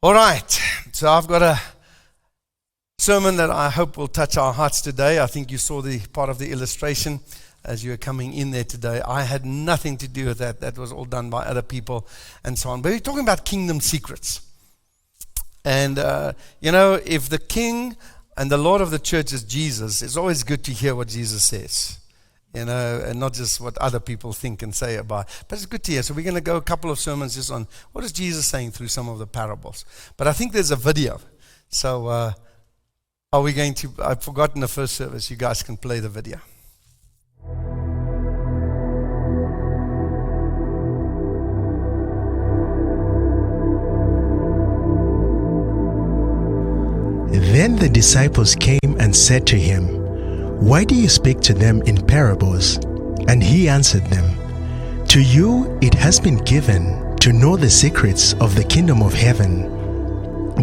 All right, so I've got a sermon that I hope will touch our hearts today. I think you saw the part of the illustration as you were coming in there today. I had nothing to do with that. That was all done by other people and so on. But we're talking about kingdom secrets. And, if the king and the Lord of the church is Jesus, it's always good to hear what Jesus says. And not just what other people think and say about. But it's good to hear. So we're going to go a couple of sermons just on what is Jesus saying through some of the parables. But I think there's a video. So are we going to, I've forgotten the first service. You guys can play the video. Then the disciples came and said to him, "Why do you speak to them in parables?" And he answered them, "To you it has been given to know the secrets of the kingdom of heaven,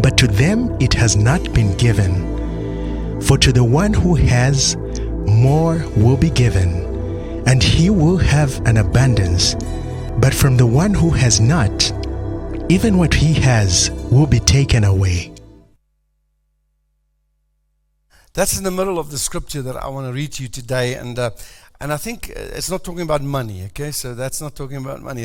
but to them it has not been given. For to the one who has, more will be given, and he will have an abundance. But from the one who has not, even what he has will be taken away." That's in the middle of the scripture that I want to read to you today, and I think it's not talking about money, okay? So that's not talking about money.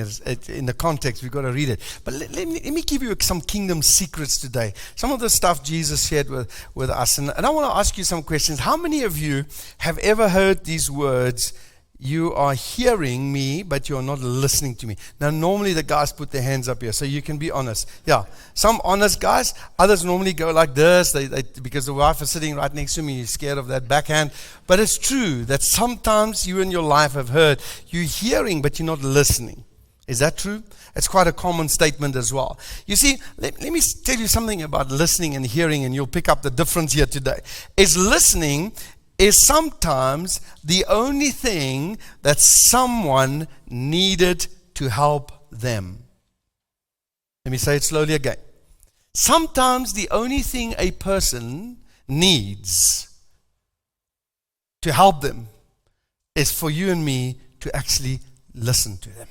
In the context, we've got to read it. But let me give you some kingdom secrets today. Some of the stuff Jesus shared with us, and I want to ask you some questions. How many of you have ever heard these words, "You are hearing me, but you're not listening to me"? Now, normally the guys put their hands up here, so you can be honest. Yeah, some honest guys. Others normally go like this, they because the wife is sitting right next to me, you're scared of that backhand. But it's true that sometimes you in your life have heard, you're hearing, but you're not listening. Is that true? It's quite a common statement as well. You see, let me tell you something about listening and hearing, and you'll pick up the difference here today. Listening is sometimes the only thing that someone needed to help them. Let me say it slowly again. Sometimes the only thing a person needs to help them is for you and me to actually listen to them.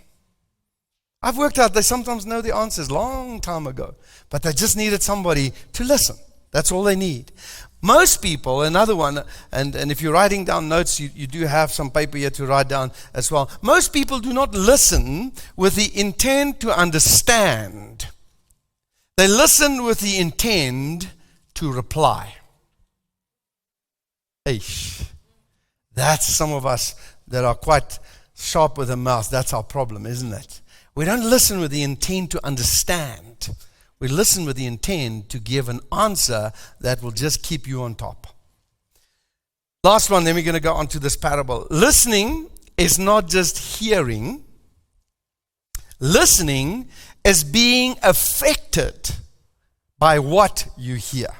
I've worked out they sometimes know the answers long time ago, but they just needed somebody to listen. That's all they need. Most people, another one, and if you're writing down notes, you do have some paper here to write down as well. Most people do not listen with the intent to understand. They listen with the intent to reply. Eish. That's some of us that are quite sharp with the mouth. That's our problem, isn't it? We don't listen with the intent to understand. We listen with the intent to give an answer that will just keep you on top. Last one, then we're going to go on to this parable. Listening is not just hearing. Listening is being affected by what you hear.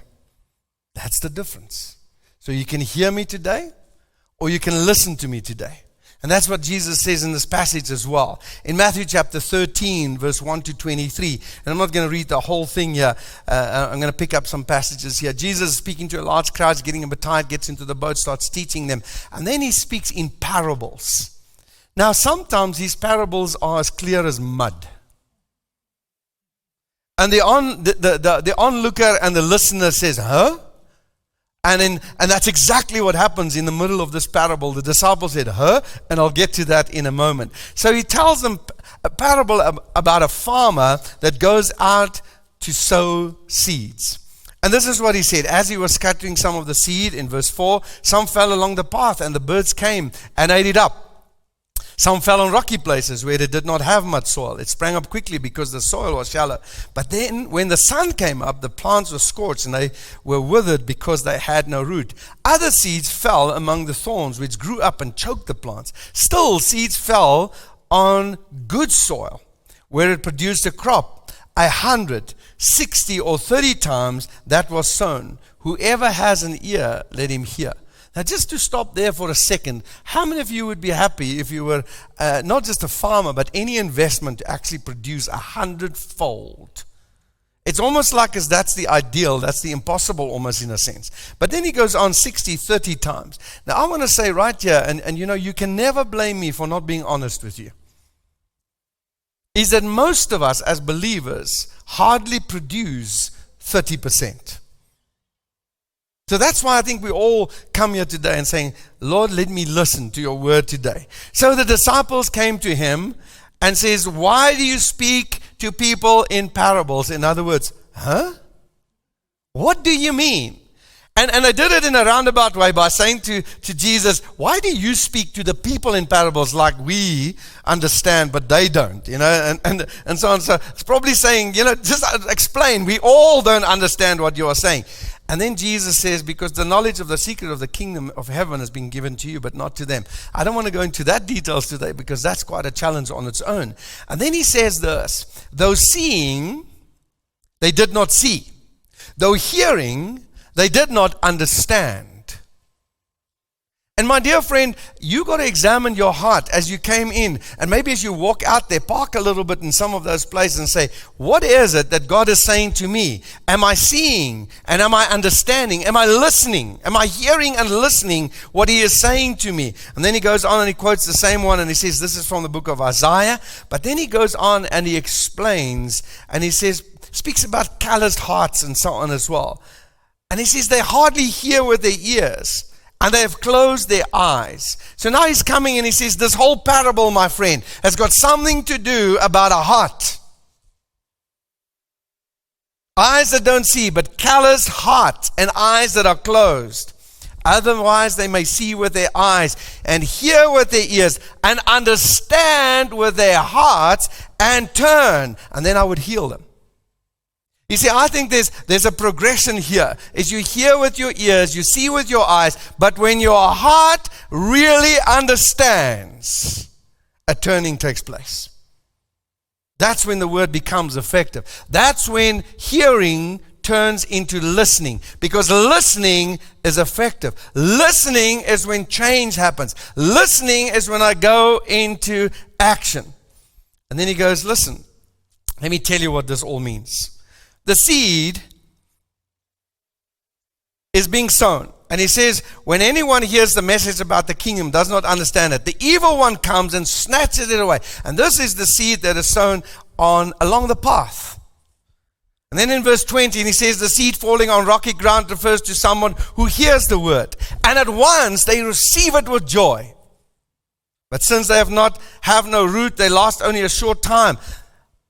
That's the difference. So you can hear me today, or you can listen to me today. And that's what Jesus says in this passage as well. In Matthew chapter 13, verse 1 to 23. And I'm not going to read the whole thing here. I'm going to pick up some passages here. Jesus is speaking to a large crowd, he's getting a bit tired, gets into the boat, starts teaching them. And then he speaks in parables. Now, sometimes his parables are as clear as mud. And the onlooker and the listener says, "Huh?" And that's exactly what happens in the middle of this parable. The disciples said, "Huh?" And I'll get to that in a moment. So he tells them a parable about a farmer that goes out to sow seeds. And this is what he said. As he was scattering some of the seed, in verse 4, some fell along the path, and the birds came and ate it up. Some fell on rocky places where it did not have much soil. It sprang up quickly because the soil was shallow. But then when the sun came up, the plants were scorched and they were withered because they had no root. Other seeds fell among the thorns, which grew up and choked the plants. Still, seeds fell on good soil, where it produced a crop 100, 60, or 30 times that was sown. Whoever has an ear, let him hear. Now, just to stop there for a second, how many of you would be happy if you were not just a farmer, but any investment to actually produce 100-fold? It's almost like as that's the ideal, that's the impossible almost in a sense. But then he goes on 60, 30 times. Now, I want to say right here, and you can never blame me for not being honest with you, is that most of us as believers hardly produce 30%. So that's why I think we all come here today and saying, Lord, let me listen to your word today. So the disciples came to him and says, why do you speak to people in parables? In other words, what do you mean? And I did it in a roundabout way by saying to Jesus, why do you speak to the people in parables like we understand, but they don't, and so on. So it's probably saying, just explain. We all don't understand what you are saying. And then Jesus says, because the knowledge of the secret of the kingdom of heaven has been given to you, but not to them. I don't want to go into that details today because that's quite a challenge on its own. And then he says this, though seeing, they did not see. Though hearing, they did not understand. And my dear friend, you got to examine your heart as you came in. And maybe as you walk out there, park a little bit in some of those places and say, what is it that God is saying to me? Am I seeing and am I understanding? Am I listening? Am I hearing and listening what he is saying to me? And then he goes on and he quotes the same one and he says, this is from the book of Isaiah. But then he goes on and he explains and he says, speaks about calloused hearts and so on as well. And he says they hardly hear with their ears. And they have closed their eyes. So now he's coming and he says, this whole parable, my friend, has got something to do about a heart. Eyes that don't see, but callous heart and eyes that are closed. Otherwise, they may see with their eyes and hear with their ears and understand with their hearts and turn. And then I would heal them. You see, I think there's a progression here. As you hear with your ears, you see with your eyes, but when your heart really understands, a turning takes place. That's when the word becomes effective. That's when hearing turns into listening, because listening is effective. Listening is when change happens. Listening is when I go into action. And then he goes, listen, let me tell you what this all means. The seed is being sown. And he says, when anyone hears the message about the kingdom, does not understand it, the evil one comes and snatches it away. And this is the seed that is sown along the path. And then in verse 20, and he says, the seed falling on rocky ground refers to someone who hears the word. And at once they receive it with joy. But since they have no root, they last only a short time.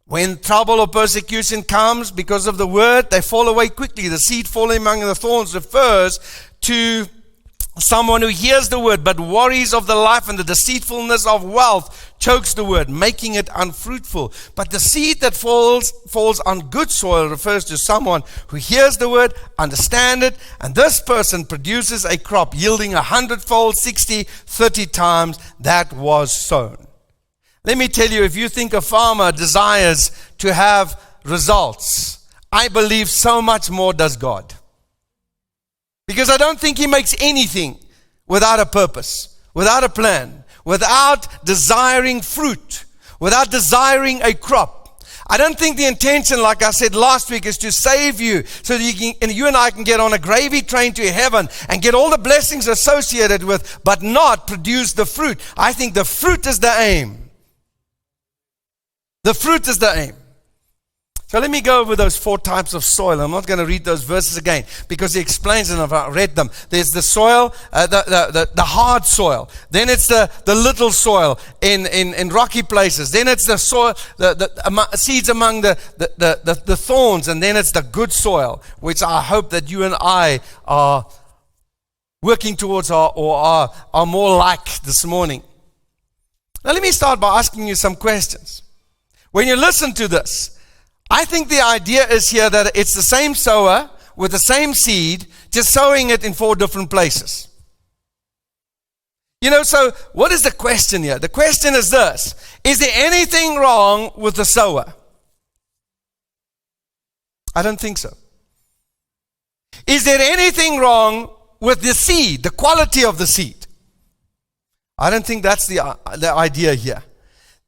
When trouble or persecution comes because of the word, they fall away quickly. The seed falling among the thorns refers to someone who hears the word, but worries of the life and the deceitfulness of wealth chokes the word, making it unfruitful. But the seed that falls on good soil refers to someone who hears the word, understands it, and this person produces a crop yielding 100-fold, 60, 30 times that was sown. Let me tell you, if you think a farmer desires to have results, I believe so much more does God. Because I don't think he makes anything without a purpose, without a plan, without desiring fruit, without desiring a crop. I don't think the intention, like I said last week, is to save you so that you and I can get on a gravy train to heaven and get all the blessings associated with, but not produce the fruit. I think the fruit is the aim. The fruit is the aim. So let me go over those 4 types of soil. I'm not going to read those verses again because he explains and I've read them. There's the soil, the hard soil. Then it's the little soil in rocky places. Then it's the soil, the seeds among the thorns. And then it's the good soil, which I hope that you and I are working towards or are more like this morning. Now let me start by asking you some questions. When you listen to this, I think the idea is here that it's the same sower with the same seed, just sowing it in 4 different places. So what is the question here? The question is this: is there anything wrong with the sower? I don't think so. Is there anything wrong with the seed, the quality of the seed? I don't think that's the idea here.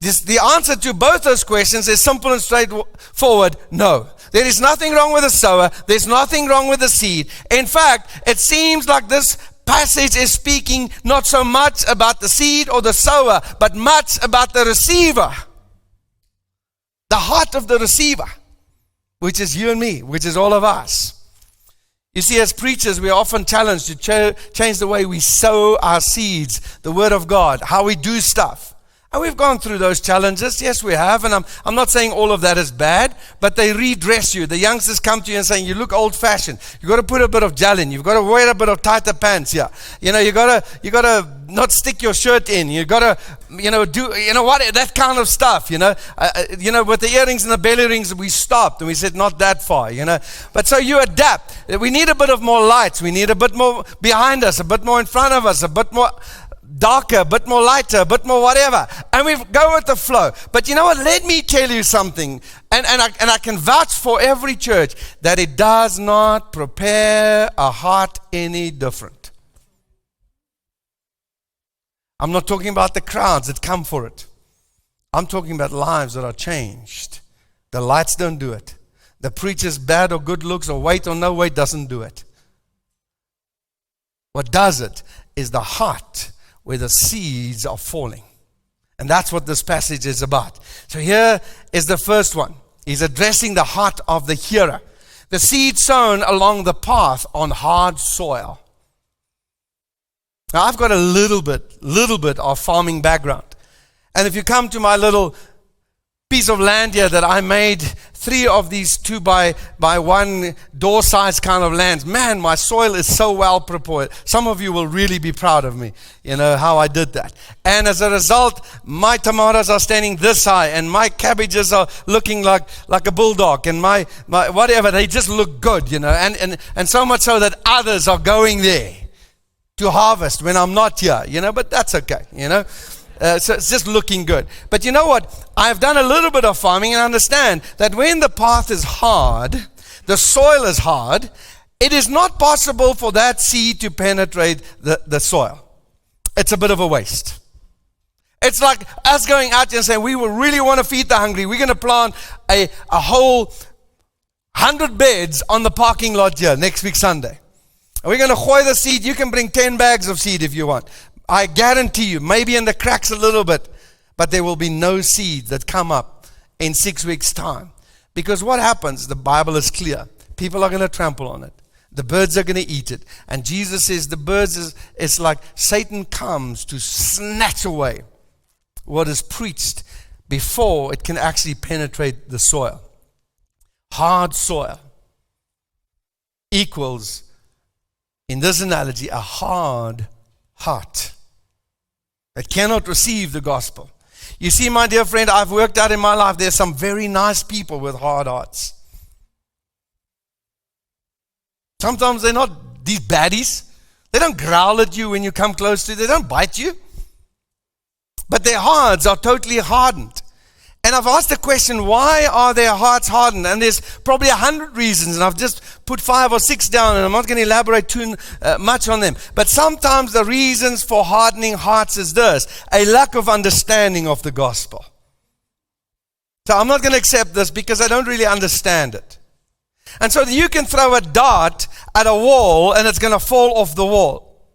The answer to both those questions is simple and straightforward. No. There is nothing wrong with the sower. There's nothing wrong with the seed. In fact, it seems like this passage is speaking not so much about the seed or the sower, but much about the receiver. The heart of the receiver. which is you and me, which is all of us. You see, as preachers, we are often challenged to change the way we sow our seeds, the Word of God, how we do stuff. And we've gone through those challenges. Yes, we have. And I'm not saying all of that is bad, but they redress you. The youngsters come to you and saying, you look old-fashioned. You've got to put a bit of gel in. You've got to wear a bit of tighter pants here. You got to not stick your shirt in. You've got to, do, that kind of stuff, with the earrings and the belly rings, we stopped and we said, not that far, But so you adapt. We need a bit of more lights. We need a bit more behind us, a bit more in front of us, a bit more darker, a bit more lighter, a bit more whatever. And we go with the flow. But you know what? Let me tell you something. And I can vouch for every church that it does not prepare a heart any different. I'm not talking about the crowds that come for it. I'm talking about lives that are changed. The lights don't do it. The preacher's bad or good looks or weight or no weight doesn't do it. What does it is the heart where the seeds are falling. And that's what this passage is about. So here is the first one. He's addressing the heart of the hearer. The seed sown along the path on hard soil. Now I've got a little bit of farming background. And if you come to my little piece of land here that I made 3 of these 2 by 1 door size kind of lands. Man, my soil is so well prepared. Some of you will really be proud of me, how I did that. And as a result, my tomatoes are standing this high and my cabbages are looking like a bulldog and my whatever, they just look good, and so much so that others are going there to harvest when I'm not here, but that's okay, So it's just looking good. But you know what? I've done a little bit of farming and understand that when the path is hard, the soil is hard, it is not possible for that seed to penetrate the soil. It's a bit of a waste. It's like us going out and saying, we will really want to feed the hungry. We're going to plant a whole 100 beds on the parking lot here next week Sunday. And we're going to hoy the seed. You can bring 10 bags of seed if you want. I guarantee you, maybe in the cracks a little bit, but there will be no seeds that come up in 6 weeks' time. Because what happens, the Bible is clear. People are going to trample on it. The birds are going to eat it. And Jesus says the birds is like Satan comes to snatch away what is preached before it can actually penetrate the soil. Hard soil equals, in this analogy, a hard heart that cannot receive the gospel. You see, my dear friend, I've worked out in my life, there's some very nice people with hard hearts. Sometimes they're not these baddies. They don't growl at you when you come close to them. They don't bite you. But their hearts are totally hardened. And I've asked the question, why are their hearts hardened? And there's probably 100 reasons, and I've just put 5 or 6 down, and I'm not going to elaborate too much on them. But sometimes the reasons for hardening hearts is this: a lack of understanding of the gospel. So I'm not going to accept this because I don't really understand it. And so you can throw a dart at a wall, and it's going to fall off the wall.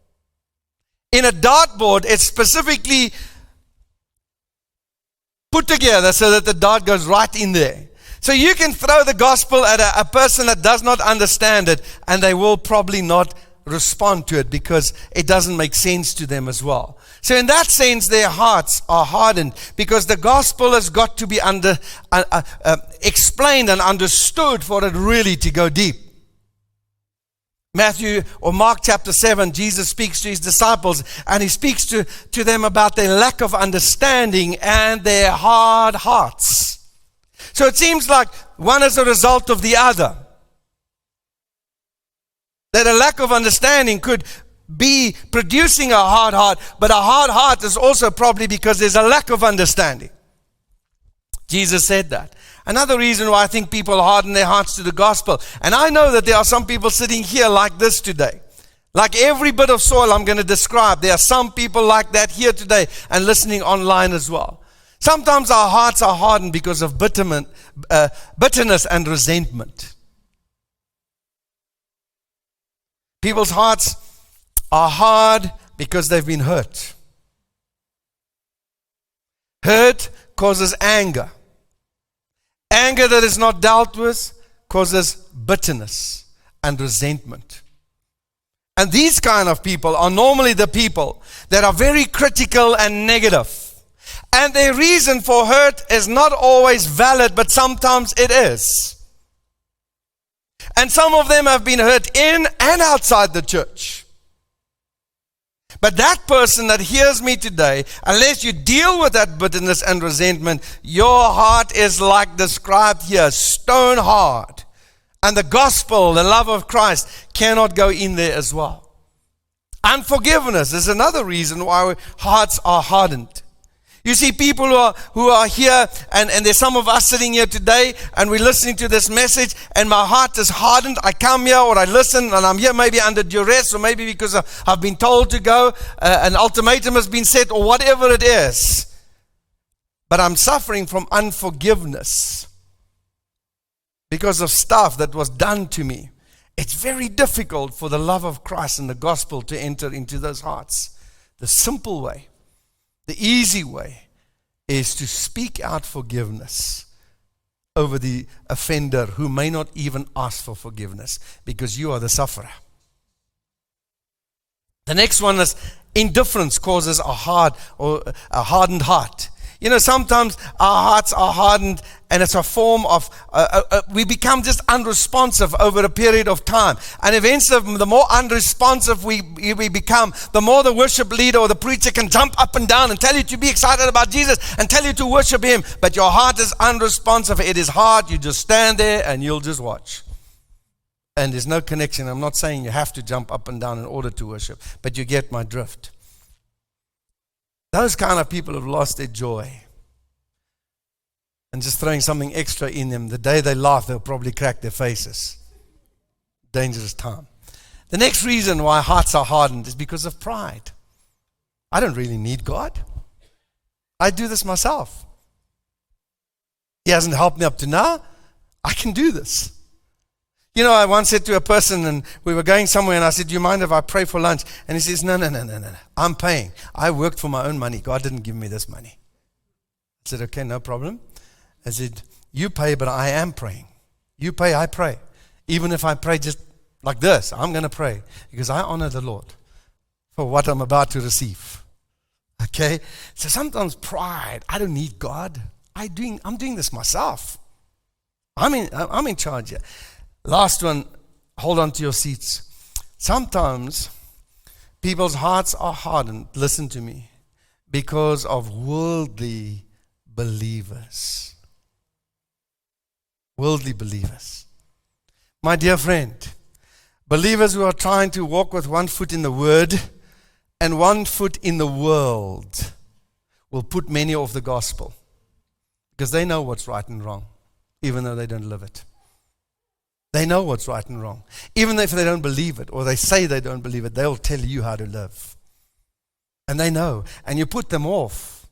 In a dartboard, it's specifically put together so that the dart goes right in there. So you can throw the gospel at a person that does not understand it, and they will probably not respond to it because it doesn't make sense to them as well. So in that sense, their hearts are hardened because the gospel has got to be explained and understood for it really to go deep. Matthew or Mark chapter 7, Jesus speaks to his disciples and he speaks to them about their lack of understanding and their hard hearts. So it seems like one is a result of the other. That a lack of understanding could be producing a hard heart, but a hard heart is also probably because there's a lack of understanding. Jesus said that. Another reason why I think people harden their hearts to the gospel, and I know that there are some people sitting here like this today. Like every bit of soil I'm going to describe, there are some people like that here today and listening online as well. Sometimes our hearts are hardened because of bitterness and resentment. People's hearts are hard because they've been hurt. Hurt causes anger. Anger that is not dealt with causes bitterness and resentment. And these kind of people are normally the people that are very critical and negative. And their reason for hurt is not always valid, but sometimes it is. And some of them have been hurt in and outside the church. But that person that hears me today, unless you deal with that bitterness and resentment, your heart is like described here, stone hard. And the gospel, the love of Christ, cannot go in there as well. Unforgiveness is another reason why hearts are hardened. You see, people who are here, and there's some of us sitting here today, and we're listening to this message, and my heart is hardened. I come here, or I listen, and I'm here maybe under duress, or maybe because I've been told to go, an ultimatum has been set, or whatever it is. But I'm suffering from unforgiveness because of stuff that was done to me. It's very difficult for the love of Christ and the gospel to enter into those hearts. The simple way, the easy way, is to speak out forgiveness over the offender who may not even ask for forgiveness, because you are the sufferer. The next one is indifference causes a hardened heart. You know, sometimes our hearts are hardened, and it's a form of, we become just unresponsive over a period of time. And eventually, the more unresponsive we become, the more the worship leader or the preacher can jump up and down and tell you to be excited about Jesus and tell you to worship Him. But your heart is unresponsive. It is hard. You just stand there and you'll just watch. And there's no connection. I'm not saying you have to jump up and down in order to worship, but you get my drift. Those kind of people have lost their joy. And just throwing something extra in them, the day they laugh, they'll probably crack their faces. Dangerous time. The next reason why hearts are hardened is because of pride. I don't really need God. I do this myself. He hasn't helped me up to now. I can do this. You know, I once said to a person, and we were going somewhere, and I said, do you mind if I pray for lunch? And he says, no. I'm paying. I worked for my own money. God didn't give me this money. I said, okay, no problem. I said, you pay, but I am praying. You pay, I pray. Even if I pray just like this, I'm going to pray, because I honor the Lord for what I'm about to receive. Okay? So sometimes pride, I don't need God. I'm doing this myself. I'm in charge here. Last one, hold on to your seats. Sometimes people's hearts are hardened, listen to me, because of worldly believers. Worldly believers. My dear friend, believers who are trying to walk with one foot in the Word and one foot in the world will put many off the gospel, because they know what's right and wrong, even though they don't live it. They know what's right and wrong. Even if they don't believe it, or they say they don't believe it, they'll tell you how to live. And they know. And you put them off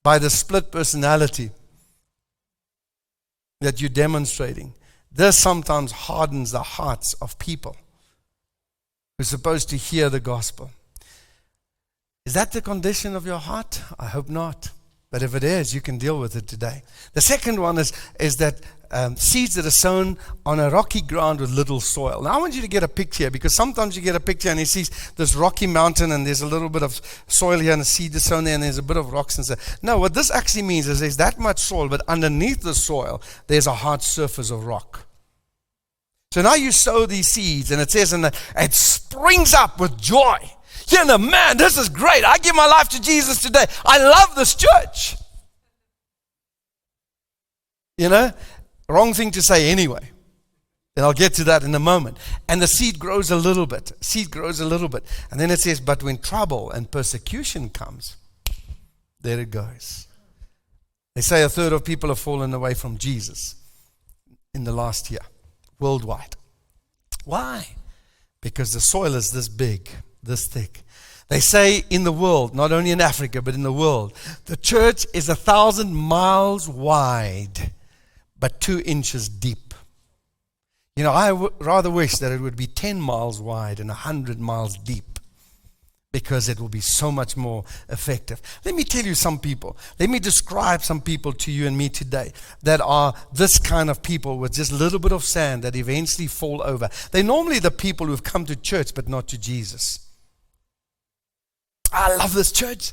by the split personality that you're demonstrating. This sometimes hardens the hearts of people who are supposed to hear the gospel. Is that the condition of your heart? I hope not. But if it is, you can deal with it today. The second one is that seeds that are sown on a rocky ground with little soil. Now I want you to get a picture here, because sometimes you get a picture and you see this rocky mountain and there's a little bit of soil here and a seed is sown there and there's a bit of rocks and stuff. No, what this actually means is there's that much soil, but underneath the soil there's a hard surface of rock. So now you sow these seeds, and it says, and it springs up with joy. You know, man, this is great. I give my life to Jesus today. I love this church. You know, wrong thing to say anyway. And I'll get to that in a moment. And the seed grows a little bit. And then it says, but when trouble and persecution comes, there it goes. They say a third of people have fallen away from Jesus in the last year, worldwide. Why? Because the soil is this big, this thick. They say in the world, not only in Africa, but in the world, the church is 1,000 miles wide, but 2 inches deep. You know, I rather wish that it would be 10 miles wide and 100 miles deep. because it will be so much more effective. Let me tell you some people. Let me describe some people to you and me today that are this kind of people with just a little bit of sand that eventually fall over. They're normally the people who've come to church but not to Jesus. I love this church.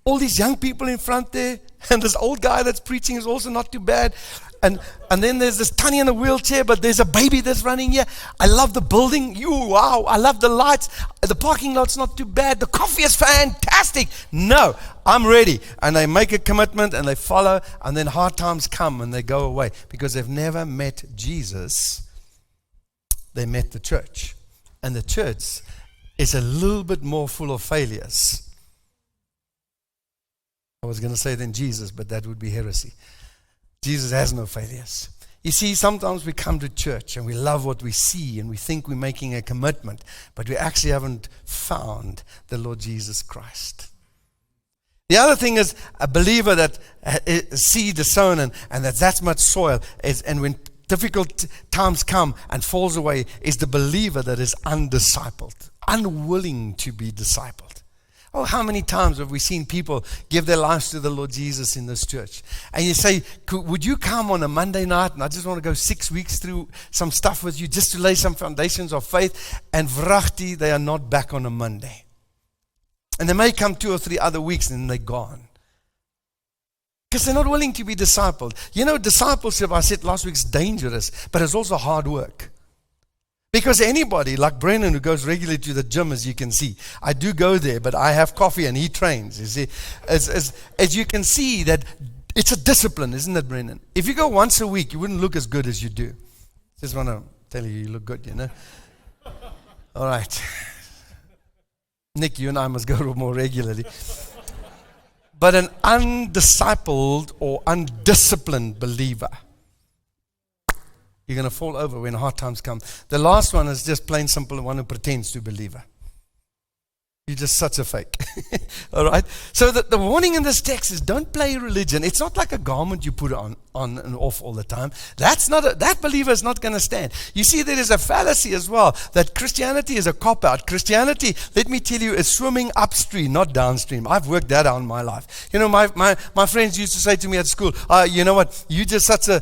All these young people in front there, and this old guy that's preaching is also not too bad. And then there's this tiny in a wheelchair, but there's a baby that's running here. I love the building. Wow. I love the lights. The parking lot's not too bad. The coffee is fantastic. No, I'm ready. And they make a commitment and they follow, and then hard times come and they go away because they've never met Jesus. They met the church. And the church is a little bit more full of failures. I was going to say than Jesus, but that would be heresy. Jesus has no failures. You see, sometimes we come to church and we love what we see and we think we're making a commitment, but we actually haven't found the Lord Jesus Christ. The other thing is a believer that seed is sown and that's much soil, and when difficult times come and falls away, is the believer that is undiscipled, unwilling to be discipled. Oh, how many times have we seen people give their lives to the Lord Jesus in this church? And you say, would you come on a Monday night and I just want to go 6 weeks through some stuff with you just to lay some foundations of faith? And vrachti, they are not back on a Monday. And they may come 2 or 3 other weeks and then they're gone. Because they're not willing to be discipled. You know, discipleship, I said last week, is dangerous, but it's also hard work. Because anybody like Brennan who goes regularly to the gym, as you can see, I do go there, but I have coffee and he trains. You see, as you can see, that it's a discipline, isn't it, Brennan? If you go once a week, you wouldn't look as good as you do. Just want to tell you look good, you know. All right, Nick, you and I must go more regularly. But an undiscipled or undisciplined believer, you're going to fall over when hard times come. The last one is just plain simple, one who pretends to be a believer. You're just such a fake. All right? So the warning in this text is don't play religion. It's not like a garment you put on and off all the time. That believer is not going to stand. You see, there is a fallacy as well, that Christianity is a cop-out. Christianity, let me tell you, is swimming upstream, not downstream. I've worked that out in my life. You know, my friends used to say to me at school, you know what, you just such a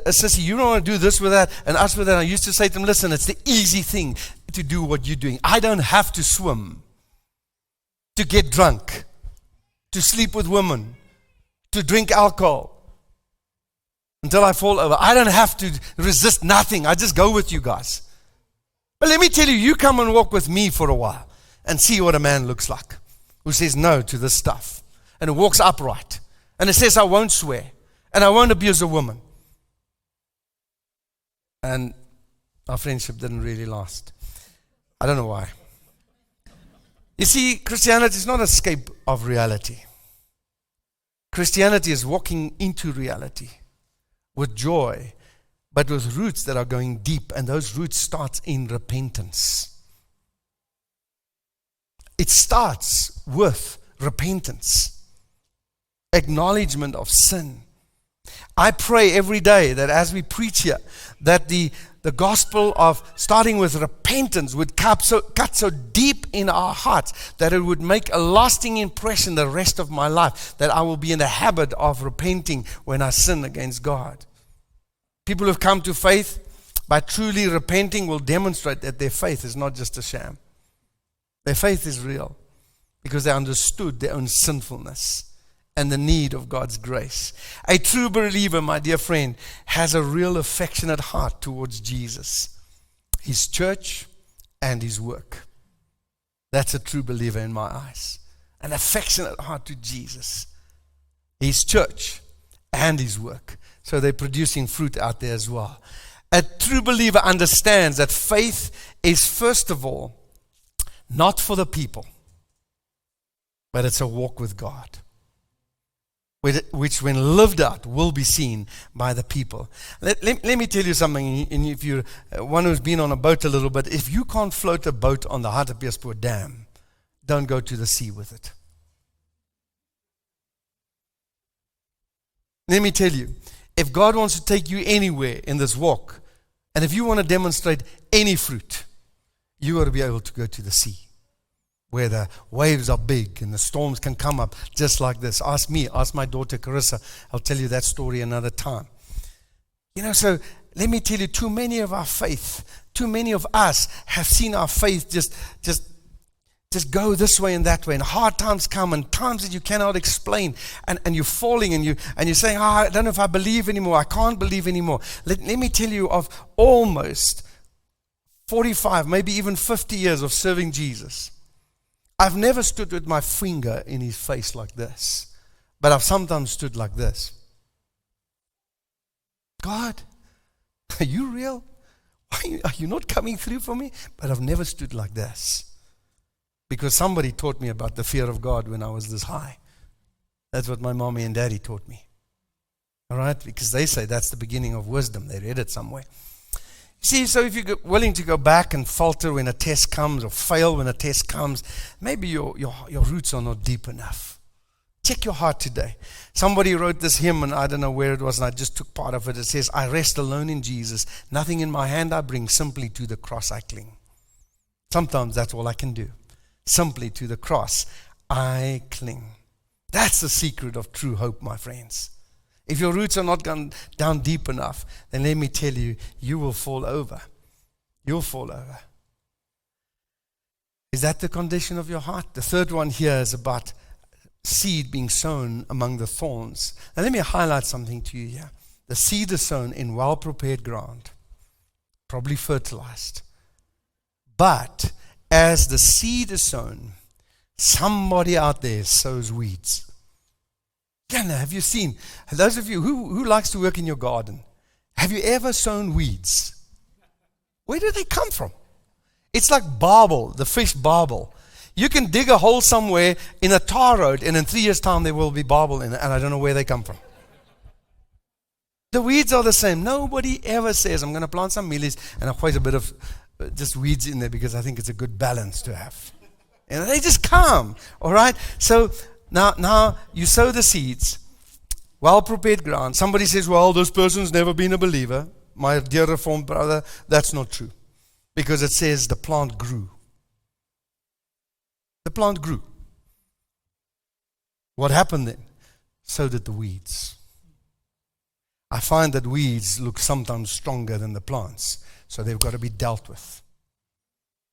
sissy, you don't want to do this with that and us with that. I used to say to them, listen, it's the easy thing to do what you're doing. I don't have to swim to get drunk, to sleep with women, to drink alcohol until I fall over. I don't have to resist nothing. I just go with you guys. But let me tell you, you come and walk with me for a while and see what a man looks like who says no to this stuff and who walks upright and it says I won't swear and I won't abuse a woman. And our friendship didn't really last. I don't know why. You see, Christianity is not an escape of reality. Christianity is walking into reality with joy, but with roots that are going deep, and those roots start in repentance. It starts with repentance, acknowledgement of sin. I pray every day that as we preach here, that the gospel of starting with repentance would cut so deep in our hearts that it would make a lasting impression the rest of my life, that I will be in the habit of repenting when I sin against God. People who have come to faith by truly repenting will demonstrate that their faith is not just a sham. Their faith is real because they understood their own sinfulness and the need of God's grace. A true believer, my dear friend, has a real affectionate heart towards Jesus, His church, and His work. That's a true believer in my eyes. An affectionate heart to Jesus, His church, and His work. So they're producing fruit out there as well. A true believer understands that faith is, first of all, not for the people, but it's a walk with God, which when lived out will be seen by the people. Let me tell you something, and if you're one who's been on a boat a little bit, if you can't float a boat on the Hartbeespoort Dam, don't go to the sea with it. Let me tell you, if God wants to take you anywhere in this walk, and if you want to demonstrate any fruit, you got to be able to go to the sea. where the waves are big and the storms can come up just like this. Ask me, ask my daughter Carissa. I'll tell you that story another time. So let me tell you, too many of us have seen our faith just go this way and that way, and hard times come and times that you cannot explain, and you're falling and you're saying, I don't know if I believe anymore, I can't believe anymore. Let me tell you, of almost 45, maybe even 50 years of serving Jesus, I've never stood with my finger in his face like this, but I've sometimes stood like this. God, are you real? Are you not coming through for me? But I've never stood like this, because somebody taught me about the fear of God when I was this high. That's what my mommy and daddy taught me. All right? Because they say that's the beginning of wisdom. They read it somewhere. See, so if you're willing to go back and falter when a test comes, or fail when a test comes, maybe your roots are not deep enough. Check your heart today. Somebody wrote this hymn, and I don't know where it was, and I just took part of it. It says, I rest alone in Jesus. Nothing in my hand I bring, simply to the cross I cling. Sometimes that's all I can do. Simply to the cross I cling. That's the secret of true hope, my friends. If your roots are not gone down deep enough, then let me tell you, you will fall over. You'll fall over. Is that the condition of your heart? The third one here is about seed being sown among the thorns. Now let me highlight something to you here. The seed is sown in well-prepared ground, probably fertilized. But as the seed is sown, somebody out there sows weeds. Yeah, now, have you seen, those of you who likes to work in your garden, have you ever sown weeds? Where do they come from? It's like barbel, the fish barbel. You can dig a hole somewhere in a tar road, and in 3 years' time there will be barbel in it, and I don't know where they come from. The weeds are the same. Nobody ever says, I'm going to plant some mealies, and I'll put a bit of just weeds in there because I think it's a good balance to have. And they just come, all right? So now you sow the seeds, well-prepared ground. Somebody says, well, this person's never been a believer. My dear Reformed brother, that's not true. Because it says the plant grew. The plant grew. What happened then? So did the weeds. I find that weeds look sometimes stronger than the plants. So they've got to be dealt with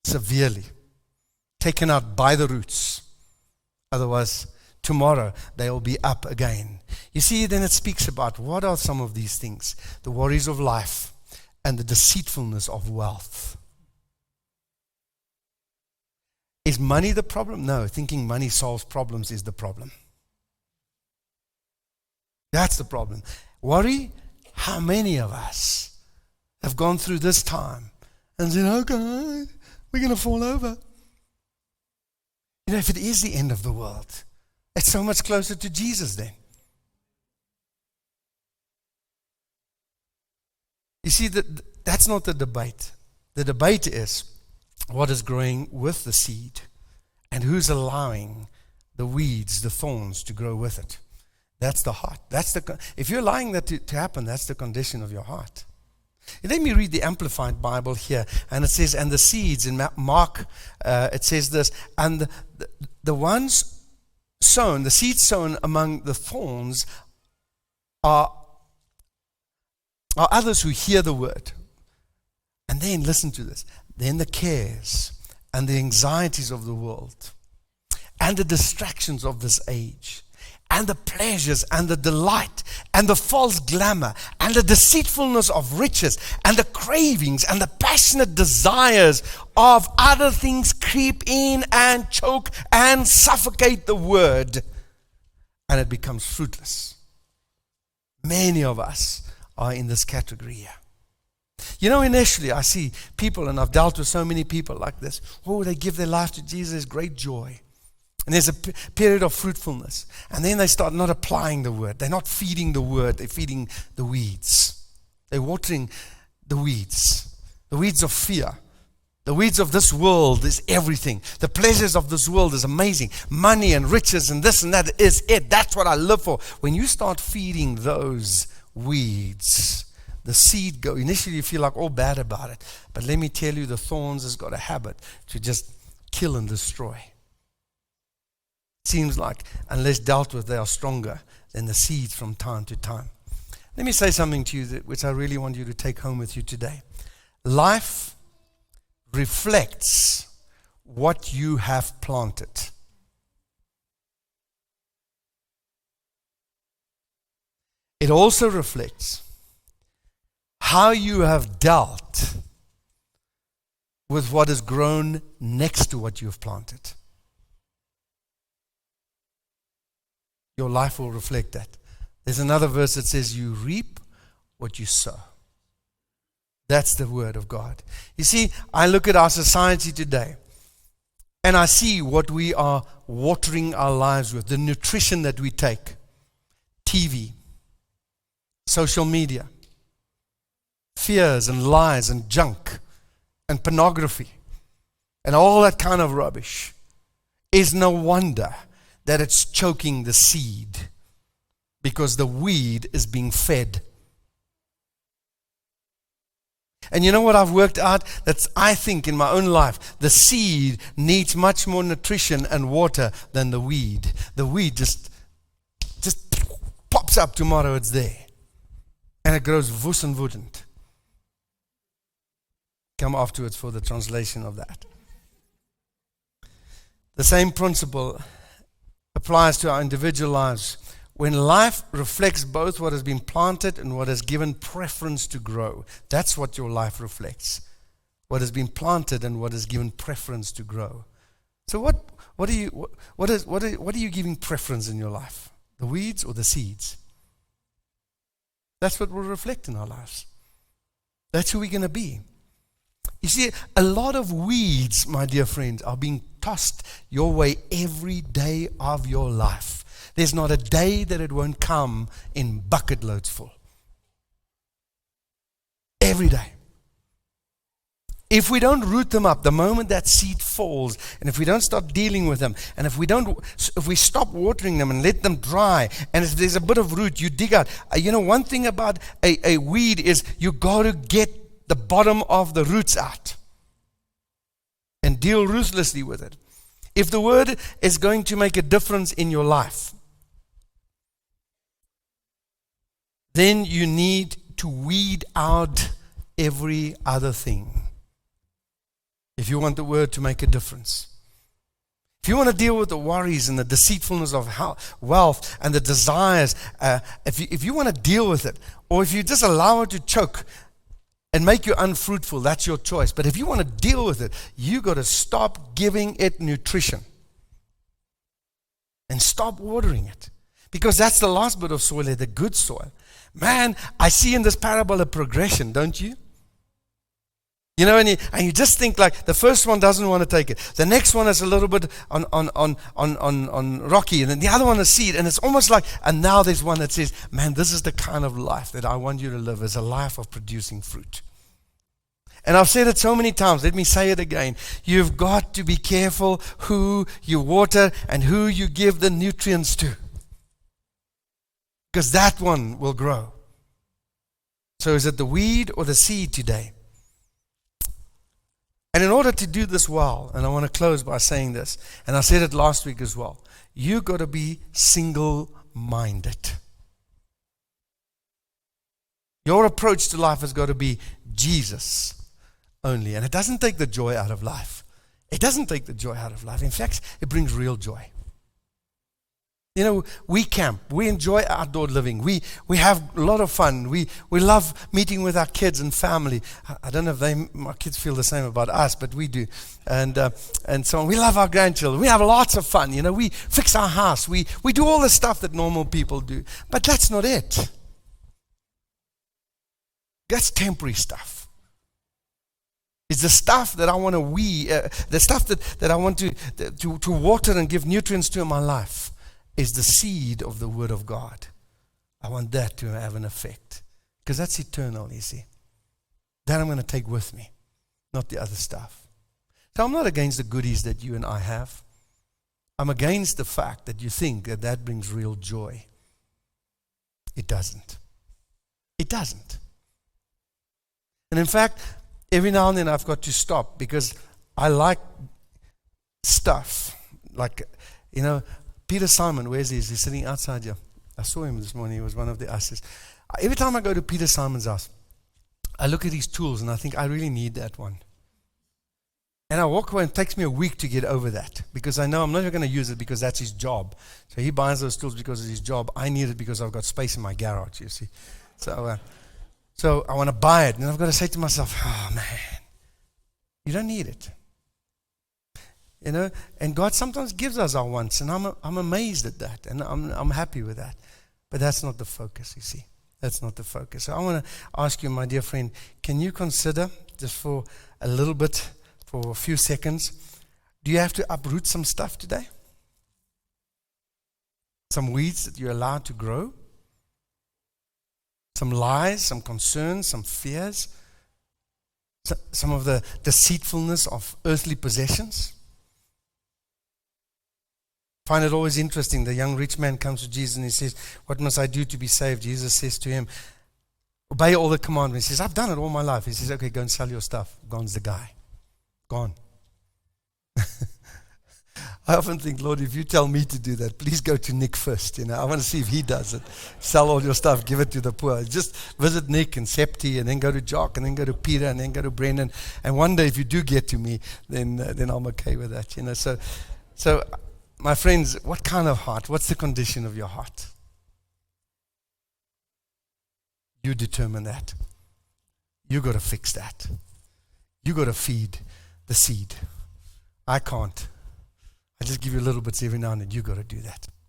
severely. Taken out by the roots. Otherwise, tomorrow they will be up again. You see, then it speaks about what are some of these things? The worries of life and the deceitfulness of wealth. Is money the problem? No, thinking money solves problems is the problem. That's the problem. Worry, how many of us have gone through this time and said, oh God, we're going to fall over. If it is the end of the world, it's so much closer to Jesus then. You see, that's not the debate. The debate is what is growing with the seed and who's allowing the weeds, the thorns to grow with it. That's the heart. If you're allowing that to happen, that's the condition of your heart. Let me read the Amplified Bible here. And it says, and the seeds in Mark, it says this, and the ones sown, the seeds sown among the thorns are others who hear the word. And then, listen to this, then the cares and the anxieties of the world and the distractions of this age and the pleasures and the delight and the false glamour and the deceitfulness of riches and the cravings and the passionate desires of other things creep in and choke and suffocate the word, and it becomes fruitless. Many of us are in this category here. Initially I see people, and I've dealt with so many people like this. Oh, they give their life to Jesus, great joy. And there's a period of fruitfulness. And then they start not applying the word. They're not feeding the word. They're feeding the weeds. They're watering the weeds. The weeds of fear. The weeds of this world is everything. The pleasures of this world is amazing. Money and riches and this and that is it. That's what I live for. When you start feeding those weeds, the seed go. Initially you feel like all bad about it. But let me tell you, the thorns has got a habit to just kill and destroy. Seems like, unless dealt with, they are stronger than the seeds from time to time. Let me say something to you which I really want you to take home with you today. Life reflects what you have planted. It also reflects how you have dealt with what has grown next to what you have planted. Your life will reflect that. There's another verse that says, you reap what you sow. That's the word of God. You see, I look at our society today, and I see what we are watering our lives with, the nutrition that we take. TV, social media, fears and lies and junk and pornography and all that kind of rubbish. Is no wonder that it's choking the seed, because the weed is being fed. And you know what I've worked out? That's, I think, in my own life, the seed needs much more nutrition and water than the weed. The weed just pops up tomorrow, it's there. And it grows woes and woedend. Come afterwards for the translation of that. The same principle applies to our individual lives. When life reflects both what has been planted and what has given preference to grow, that's what your life reflects. What has been planted and what has given preference to grow. So what are you giving preference in your life? The weeds or the seeds? That's what will reflect in our lives. That's who we're going to be. You see, a lot of weeds, my dear friends, are being tossed your way every day of your life. There's not a day that it won't come in bucket loads full. Every day. If we don't root them up, the moment that seed falls, and if we don't start dealing with them, and if we stop watering them and let them dry, and if there's a bit of root, you dig out. One thing about a weed is you got to get the bottom of the roots out and deal ruthlessly with it. If the word is going to make a difference in your life, then you need to weed out every other thing. If you want the word to make a difference. If you want to deal with the worries and the deceitfulness of wealth and the desires, if you want to deal with it, or if you just allow it to choke and make you unfruitful, that's your choice. But if you want to deal with it, you got to stop giving it nutrition and stop watering it, because that's the last bit of soil, the good soil. Man, I see in this parable a progression, don't you? And you just think like the first one doesn't want to take it. The next one is a little bit on rocky, and then the other one is seed, and it's almost like, and now there's one that says, man, this is the kind of life that I want you to live, is a life of producing fruit. And I've said it so many times, let me say it again. You've got to be careful who you water and who you give the nutrients to, because that one will grow. So is it the weed or the seed today? And in order to do this well, and I want to close by saying this, and I said it last week as well, you got to be single-minded. Your approach to life has got to be Jesus only. And it doesn't take the joy out of life. It doesn't take the joy out of life. In fact, it brings real joy. We camp. We enjoy outdoor living. We have a lot of fun. We love meeting with our kids and family. I don't know if my kids feel the same about us, but we do. And so on. We love our grandchildren. We have lots of fun. We fix our house. We do all the stuff that normal people do. But that's not it. That's temporary stuff. It's the stuff that I want to the stuff that I want to water and give nutrients to in my life. Is the seed of the Word of God. I want that to have an effect, because that's eternal, you see. That I'm going to take with me, not the other stuff. So I'm not against the goodies that you and I have. I'm against the fact that you think that brings real joy. It doesn't. It doesn't. And in fact, every now and then I've got to stop, because I like stuff like, Peter Simon, where's he? He's sitting outside here. I saw him this morning. He was one of the ushers. Every time I go to Peter Simon's house, I look at his tools and I think, I really need that one. And I walk away, and it takes me a week to get over that, because I know I'm never going to use it because that's his job. So he buys those tools because it's his job. I need it because I've got space in my garage, you see. So I want to buy it, and I've got to say to myself, oh man, you don't need it. You know, and God sometimes gives us our wants, and I'm amazed at that, and I'm happy with that. But that's not the focus, you see. That's not the focus. So I want to ask you, my dear friend, can you consider, just for a little bit, for a few seconds, do you have to uproot some stuff today? Some weeds that you're allowed to grow? Some lies, some concerns, some fears? Some of the deceitfulness of earthly possessions? I find it always interesting. The young rich man comes to Jesus and he says, what must I do to be saved? Jesus says to him, obey all the commandments. He says, I've done it all my life. He says, okay, go and sell your stuff. Gone's the guy. Gone. I often think, Lord, if you tell me to do that, please go to Nick first. You know, I want to see if he does it. Sell all your stuff, give it to the poor. Just visit Nick and Septi, and then go to Jock, and then go to Peter, and then go to Brendan. And one day, if you do get to me, then I'm okay with that. You know, so my friends, what kind of heart? What's the condition of your heart? You determine that. You got to fix that. You got to feed the seed. I can't. I just give you little bits every now and then. You got to do that.